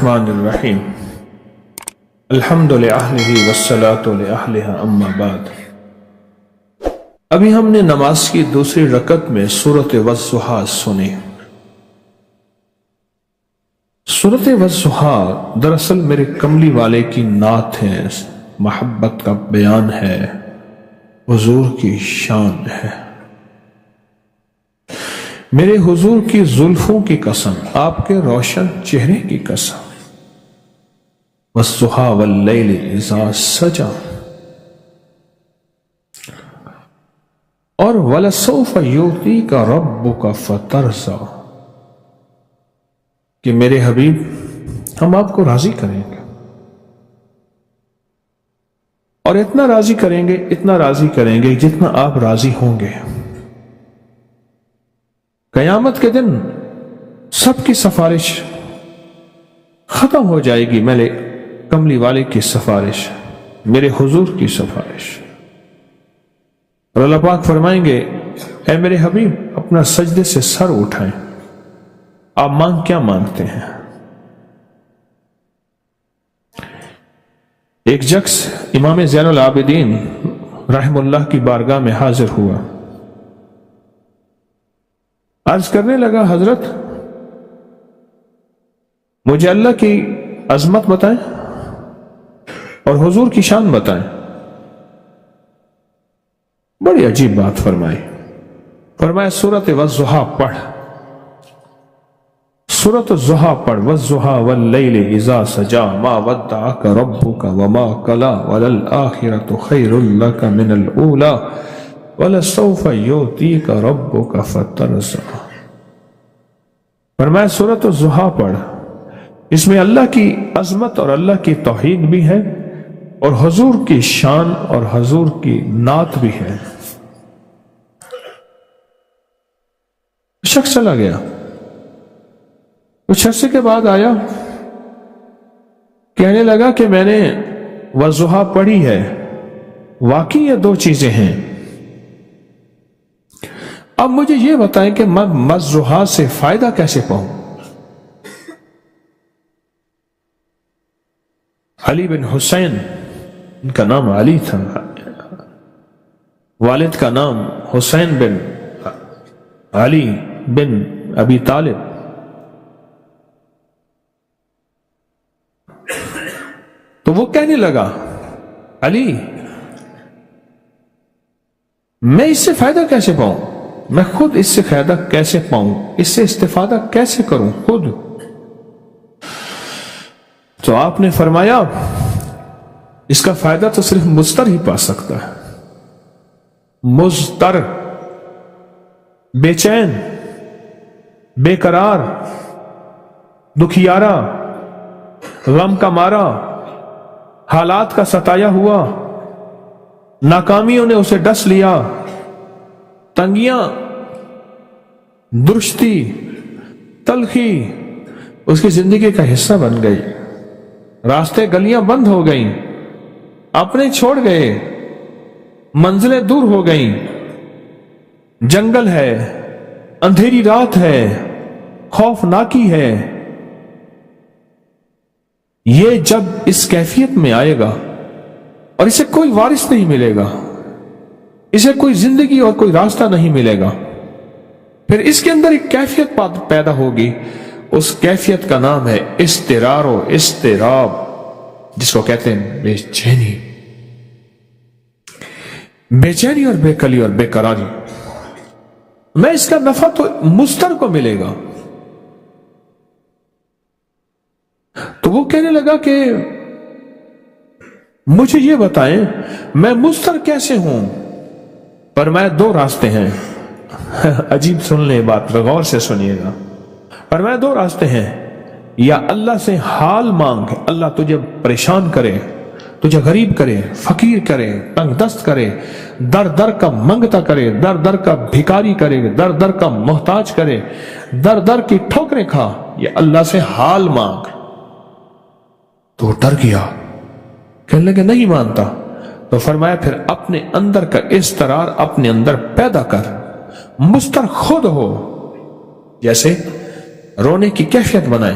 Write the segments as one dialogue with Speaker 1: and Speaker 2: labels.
Speaker 1: الرحمن الرحیم الحمد للہ والصلاۃ لأہلہا اما بعد۔ ابھی ہم نے نماز کی دوسری رکعت میں سورۃ والضحیٰ سنی۔ سورۃ والضحیٰ دراصل میرے کملی والے کی نعت ہے، محبت کا بیان ہے، حضور کی شان ہے۔ میرے حضور کی زلفوں کی قسم، آپ کے روشن چہرے کی قسم، والضحیٰ واللیل اذا سجا، اور وَلَسَوْفَ يُعْطِيكَ رَبُّكَ فَتَرْضَىٰ، کہ میرے حبیب ہم آپ کو راضی کریں گے، اور اتنا راضی کریں گے جتنا آپ راضی ہوں گے۔ قیامت کے دن سب کی سفارش ختم ہو جائے گی، میرے کملی والے کی سفارش، میرے حضور کی سفارش، اور اللہ پاک فرمائیں گے اے میرے حبیب اپنا سجدے سے سر اٹھائیں، آپ کیا مانگتے ہیں؟ ایک شخص امام زین العابدین رحم اللہ کی بارگاہ میں حاضر ہوا، عرض کرنے لگا حضرت مجھے اللہ کی عظمت بتائیں اور حضور کی شان بتائیں۔ بڑی عجیب بات فرمایا سورۃ والضحیٰ پڑھ، سورۃ الضحیٰ پڑھ، والضحیٰ واللیل اذا سجا ما ودعک ربک وما قلی وللآخرۃ خیر لک من الاولی وَلَسَوْفَ يُعْطِيكَ رَبُّكَ فَتَرْضَىٰ۔ فرمایا سورۃ الضحیٰ پڑھ، اس میں اللہ کی عظمت اور اللہ کی توحید بھی ہے، اور حضور کی شان اور حضور کی نعت بھی ہے۔ شخص چلا گیا، کچھ عرصے کے بعد آیا، کہنے لگا کہ میں نے والضحیٰ پڑھی ہے، واقعی یہ دو چیزیں ہیں، اب مجھے یہ بتائیں کہ میں والضحیٰ سے فائدہ کیسے پاؤں؟ علی بن حسین، ان کا نام علی تھا، والد کا نام حسین بن علی بن ابی طالب، تو وہ کہنے لگا علی میں اس سے فائدہ کیسے پاؤں، میں خود اس سے فائدہ کیسے پاؤں، اس سے استفادہ کیسے کروں خود؟ تو آپ نے فرمایا اس کا فائدہ تو صرف مضطر ہی پا سکتا ہے، مضطر، بے چین، بے قرار، دکھیارا، غم کا مارا، حالات کا ستایا ہوا، ناکامیوں نے اسے ڈس لیا، تنگیاں، درشتی، تلخی اس کی زندگی کا حصہ بن گئی، راستے گلیاں بند ہو گئیں، اپنے چھوڑ گئے، منزلیں دور ہو گئیں، جنگل ہے، اندھیری رات ہے، خوفناکی ہے۔ یہ جب اس کیفیت میں آئے گا اور اسے کوئی وارث نہیں ملے گا، اسے کوئی زندگی اور کوئی راستہ نہیں ملے گا، پھر اس کے اندر ایک کیفیت پیدا ہوگی، اس کیفیت کا نام ہے اضطرار و اضطراب، جس کو کہتے ہیں بے چینی، بے چینی اور بے قلی اور بے قراری۔ میں اس کا نفع تو مضطر کو ملے گا۔ تو وہ کہنے لگا کہ مجھے یہ بتائیں میں مضطر کیسے ہوں؟ فرمایا دو راستے ہیں، عجیب سن لیں بات، غور سے سنیے گا۔ فرمایا دو راستے ہیں، یا اللہ سے حال مانگ، اللہ تجھے پریشان کرے، تجھے غریب کرے، فقیر کرے، تنگ دست کرے، در در کا منگتا کرے، در در کا بھکاری کرے، در در کا محتاج کرے، در در کی ٹھوکریں کھا، یا اللہ سے حال مانگ۔ تو وہ ڈر گیا، کہنے لگے نہیں مانتا۔ تو فرمایا پھر اپنے اندر کا اضطرار اپنے اندر پیدا کر، مضطر خود ہو، جیسے رونے کی کیفیت بنائے،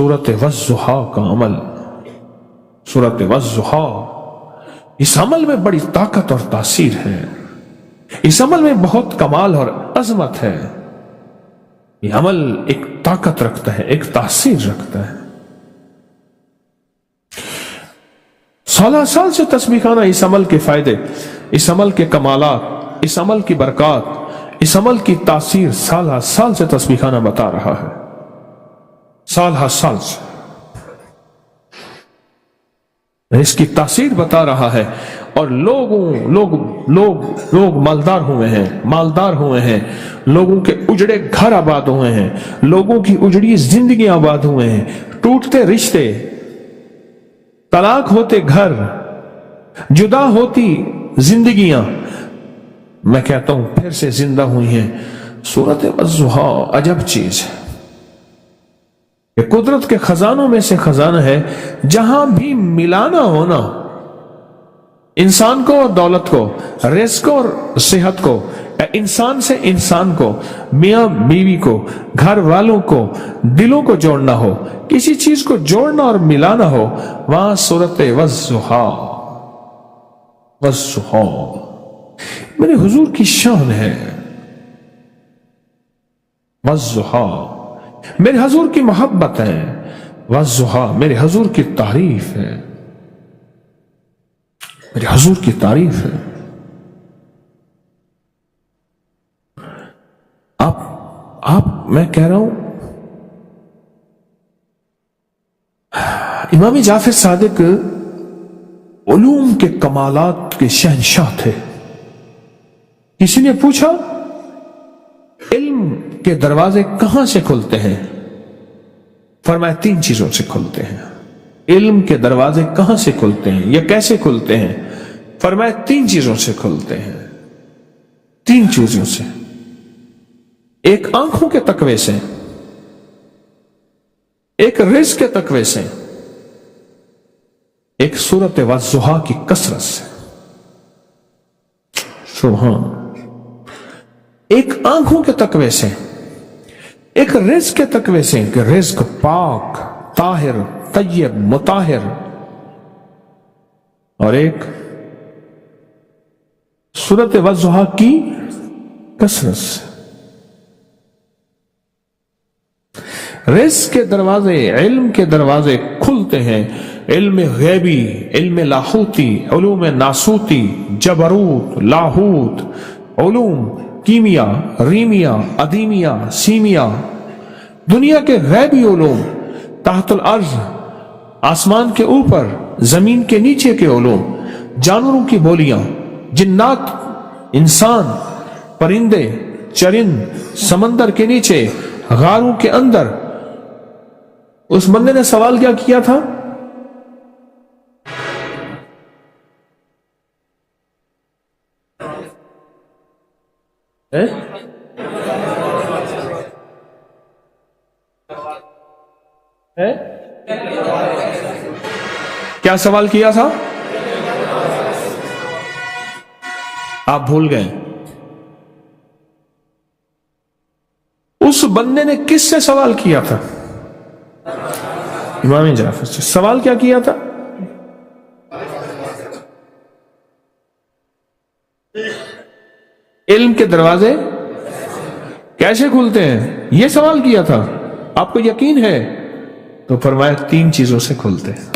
Speaker 1: سورت والضحا کا عمل، سورت والضحا، اس عمل میں بڑی طاقت اور تاثیر ہے، اس عمل میں بہت کمال اور عظمت ہے، یہ عمل ایک طاقت رکھتا ہے، ایک تاثیر رکھتا ہے۔ سالہ سال سے تسبیح خانہ اس عمل کے فائدے، اس عمل کے کمالات، اس عمل کی برکات، اس عمل کی تاثیر سالہ سال سے تسبیح خانہ بتا رہا ہے، سالہ سال سے اس کی تاثیر بتا رہا ہے، اور لوگ مالدار ہوئے ہیں، لوگوں کے اجڑے گھر آباد ہوئے ہیں، لوگوں کی اجڑی زندگیاں آباد ہوئے ہیں، ٹوٹتے رشتے، طلاق ہوتے گھر، جدا ہوتی زندگیاں، میں کہتا ہوں پھر سے زندہ ہوئی ہیں۔ سورت والضحا عجب چیز ہے، یہ قدرت کے خزانوں میں سے خزانہ ہے، جہاں بھی ملانا ہونا، انسان کو اور دولت کو، رزق اور صحت کو، انسان سے انسان کو، میاں بیوی کو، گھر والوں کو، دلوں کو جوڑنا ہو، کسی چیز کو جوڑنا اور ملانا ہو، وہاں سورت والضحا، والضحا میرے حضور کی شان ہے، والضحا میرے حضور کی محبت ہے، والضحا میرے حضور کی تعریف ہے، میرے حضور کی تعریف ہے۔ آپ میں کہہ رہا ہوں، امام جعفر صادق علوم کے کمالات کے شہنشاہ تھے۔ کسی نے پوچھا علم کے دروازے کہاں سے کھلتے ہیں؟ فرمایا 3 چیزوں سے کھلتے ہیں۔ علم کے دروازے کہاں سے کھلتے ہیں یا کیسے کھلتے ہیں؟ فرمایا 3 چیزوں سے کھلتے ہیں، 3 چیزوں سے۔ ایک آنکھوں کے تقوی سے، ایک رزق کے تقوی سے، ایک سورت والضحا کی کثرت سے۔ سبحان، ایک آنکھوں کے تقوی سے، ایک رزق کے تقوی سے کہ رزق پاک، طاہر، طیب، مطہر، اور ایک سورت والضحا کی کثرت سے۔ رزق کے دروازے، علم کے دروازے کھلتے ہیں، علم غیبی، علم لاہوتی، علوم ناسوتی، جبروت، لاہوت، علوم کیمیا، ریمیا، ادیمیا، سیمیا، دنیا کے غیبی علوم، تحت الارض، آسمان کے اوپر، زمین کے نیچے کے علوم، جانوروں کی بولیاں، جنات، انسان، پرندے، چرند، سمندر کے نیچے، غاروں کے اندر۔ اس بندے نے سوال کیا کیا تھا؟ کیا سوال کیا تھا؟ آپ بھول گئے؟ اس بندے نے کس سے سوال کیا تھا؟ امام جعفر سے۔ سوال کیا کیا تھا؟ علم کے دروازے کیسے کھلتے ہیں، یہ سوال کیا تھا۔ آپ کو یقین ہے؟ تو فرمایا 3 چیزوں سے کھلتے ہیں۔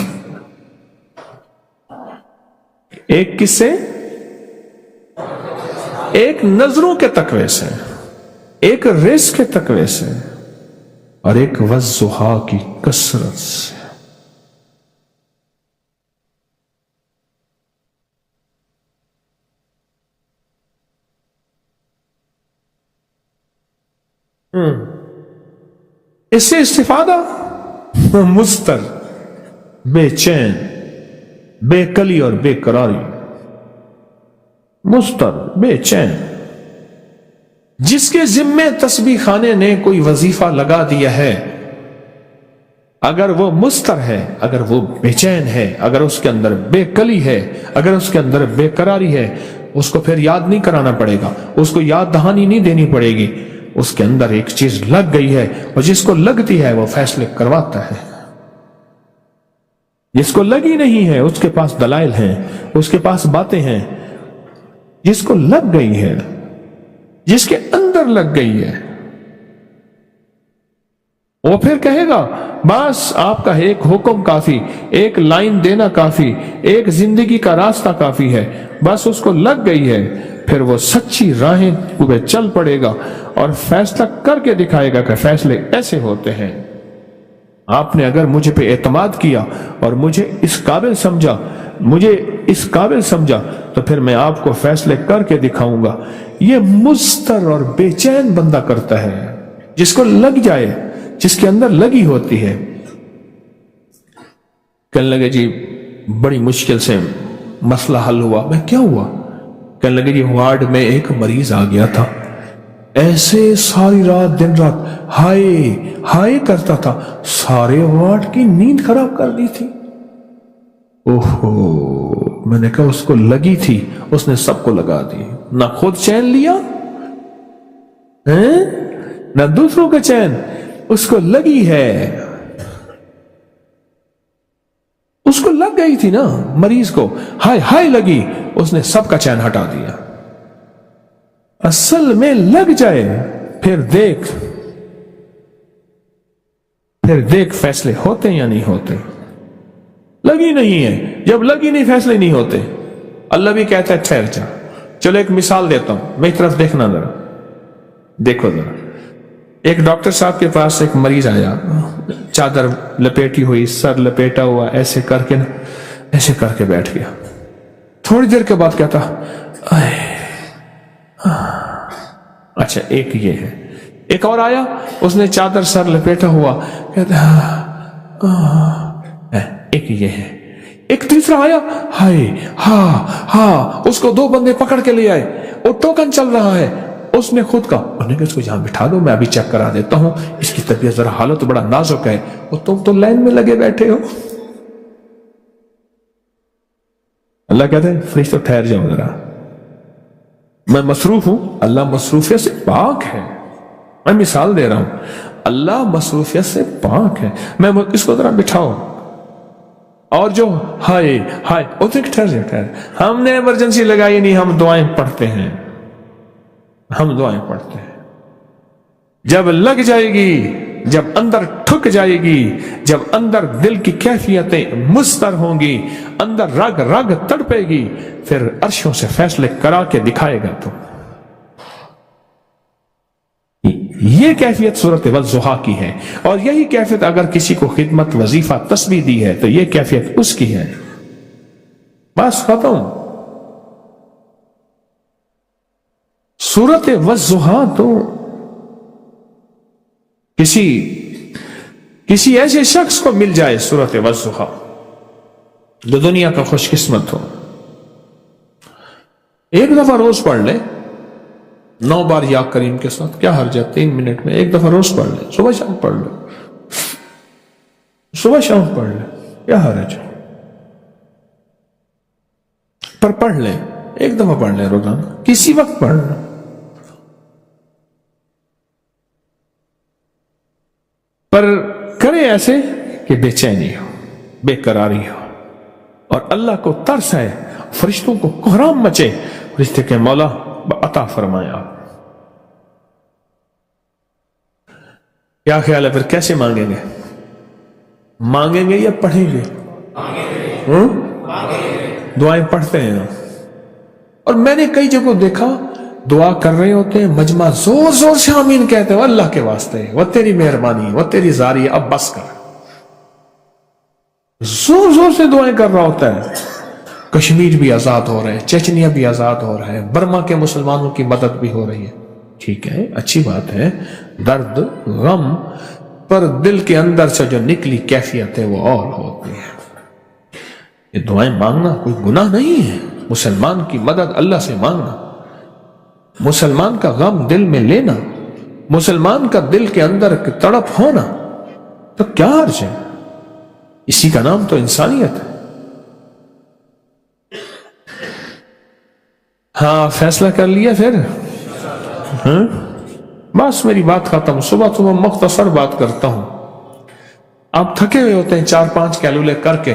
Speaker 1: ایک کس سے؟ ایک نظروں کے تقوی سے، ایک رزق کے تقوی سے، اور ایک والضحا کی کثرت سے۔ اس سے استفادہ مضطر، بے چین، بے کلی اور بے قراری، مضطر، بے چین، جس کے ذمے تسبیح خانے نے کوئی وظیفہ لگا دیا ہے، اگر وہ مضطر ہے، اگر وہ بے چین ہے، اگر اس کے اندر بے کلی ہے، اگر اس کے اندر بے قراری ہے، اس کو پھر یاد نہیں کرانا پڑے گا، اس کو یاد دہانی نہیں دینی پڑے گی، اس کے اندر ایک چیز لگ گئی ہے، اور جس کو لگتی ہے وہ فیصلے کرواتا ہے۔ جس کو لگی نہیں ہے اس کے پاس دلائل ہیں، اس کے پاس باتیں ہیں. جس کو لگ گئی ہے، جس کے اندر لگ گئی ہے، وہ پھر کہے گا بس آپ کا ایک حکم کافی، ایک لائن دینا کافی، ایک زندگی کا راستہ کافی ہے. بس اس کو لگ گئی ہے، پھر وہ سچی راہیں پہ چل پڑے گا اور فیصلہ کر کے دکھائے گا کہ فیصلے ایسے ہوتے ہیں. آپ نے اگر مجھے پہ اعتماد کیا اور مجھے اس قابل سمجھا تو پھر میں آپ کو فیصلے کر کے دکھاؤں گا. یہ مضطر اور بے چین بندہ کرتا ہے، جس کو لگ جائے، جس کے اندر لگی ہوتی ہے. کہنے لگے جی بڑی مشکل سے مسئلہ حل ہوا. میں کیا ہوا؟ کہنے لگے جی وارڈ میں ایک مریض آ گیا تھا، ایسے ساری رات دن رات ہائے ہائے کرتا تھا، سارے وارڈ کی نیند خراب کر دی تھی. اوہو، میں نے کہا اس کو لگی تھی، اس نے سب کو لگا دی، نہ خود چین لیا نہ دوسروں کا چین. اس کو لگی ہے، اس کو لگ گئی تھی نا، مریض کو ہائے ہائے لگی، اس نے سب کا چین ہٹا دیا. اصل میں لگ جائے پھر دیکھ فیصلے ہوتے یا نہیں ہوتے. لگی نہیں ہے، جب لگی نہیں فیصلے نہیں ہوتے. اللہ بھی کہتا ہے ٹھہر جا. چلو ایک مثال دیتا ہوں، میری طرف دیکھنا ذرا، دیکھو ذرا. ایک ڈاکٹر صاحب کے پاس ایک مریض آیا، چادر لپیٹی ہوئی، سر لپیٹا ہوا، ایسے کر کے بیٹھ گیا. تھوڑی دیر کے بعد کہتا اچھا ایک یہ ہے. ایک اور آیا، اس نے چادر سر لپیٹا ہوا، کہتا ایک یہ ہے. ایک تیسرا آیا، ہائے ہاں، اس کو 2 بندے پکڑ کے لے آئے، وہ ٹوکن چل رہا ہے. اس نے خود کہا، انہوں نے کہا اس کو یہاں بٹھا دو، میں ابھی چیک کرا دیتا ہوں، اس کی طبیعت ذرا حالت بڑا نازک ہے. اور تم تو لائن میں لگے بیٹھے ہو. اللہ کہتے ہیں فرشتوں ٹھہر جاؤ ذرا، میں مصروف ہوں. اللہ مصروفیت سے پاک ہے، میں مثال دے رہا ہوں، اللہ مصروفیت سے پاک ہے. میں اس کو ذرا بٹھاؤ. اور جو ہائے ٹھہر، ہم نے ایمرجنسی لگائی نہیں، ہم دعائیں پڑھتے ہیں. جب لگ جائے گی، جب اندر ٹھک جائے گی، جب اندر دل کی کیفیتیں مستر ہوں گی، اندر رگ تڑپے گی، پھر عرشوں سے فیصلے کرا کے دکھائے گا. تو یہ کیفیت سورۃ والضحیٰ کی ہے، اور یہی کیفیت اگر کسی کو خدمت وظیفہ تسبیح دی ہے تو یہ کیفیت اس کی ہے. بس ختم. سورۃ والضحیٰ تو کسی ایسے شخص کو مل جائے، سورۃ والضحیٰ، جو دنیا کا خوش قسمت ہو. ایک دفعہ روز پڑھ لے، 9 بار یا کریم کے ساتھ، کیا حرج ہے؟ 3 منٹ میں ایک دفعہ روز پڑھ لے، صبح شام پڑھ لے، صبح شام پڑھ لے، کیا حرج ہے؟ پر پڑھ لے، ایک دفعہ پڑھ لے روزانہ، کسی وقت پڑھ لے. پر کرے ایسے کہ بے چینی ہو، بے قراری ہو، اور اللہ کو ترس ہے، فرشتوں کو کوہرام مچے، فرشتے کہ مولا عطا فرمایا. کیا خیال ہے پھر کیسے مانگیں گے؟ مانگیں گے یا پڑھیں گے؟ دعائیں پڑھتے ہیں. اور میں نے کئی جگہوں دیکھا دعا کر رہے ہوتے ہیں، مجمع زور زور سے آمین کہتے ہیں، اللہ کے واسطے، وہ تیری مہربانی، وہ تیری زاری، اب بس کر. زور زور سے دعائیں کر رہا ہوتا ہے. کشمیر بھی آزاد ہو رہے ہیں، چچنیا بھی آزاد ہو رہا ہے، برما کے مسلمانوں کی مدد بھی ہو رہی ہے. ٹھیک ہے، اچھی بات ہے، درد غم، پر دل کے اندر سے جو نکلی کیفیت ہے وہ اور ہوتی ہے. یہ دعائیں مانگنا کوئی گناہ نہیں ہے. مسلمان کی مدد اللہ سے مانگنا، مسلمان کا غم دل میں لینا، مسلمان کا دل کے اندر تڑپ ہونا، تو کیا حرج ہے؟ اسی کا نام تو انسانیت ہے. ہاں فیصلہ کر لیا پھر بس میری بات ختم. صبح مختصر بات کرتا ہوں. آپ تھکے ہوئے ہوتے ہیں 4-5 کیلولے کر کے،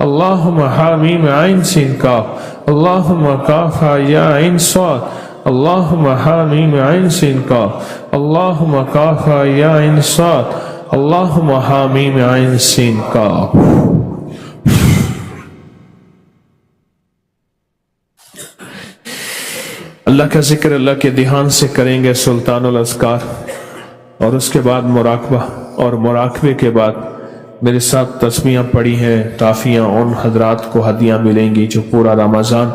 Speaker 1: اللہم حامیم عین سین کاف اللہم کافا یا عین صاد اللہم حامیم عین سین کاف اللہم کافا یا عین صاد اللہم حامیم عین سین کاف۔ اللہ کا ذکر اللہ کے دھیان سے کریں گے سلطان الاذکار، اور اس کے بعد مراقبہ، اور مراقبے کے بعد میرے ساتھ تسبیحاں پڑھی ہیں، ٹافیاں ان حضرات کو ہدیہ ملیں گی جو پورا رمضان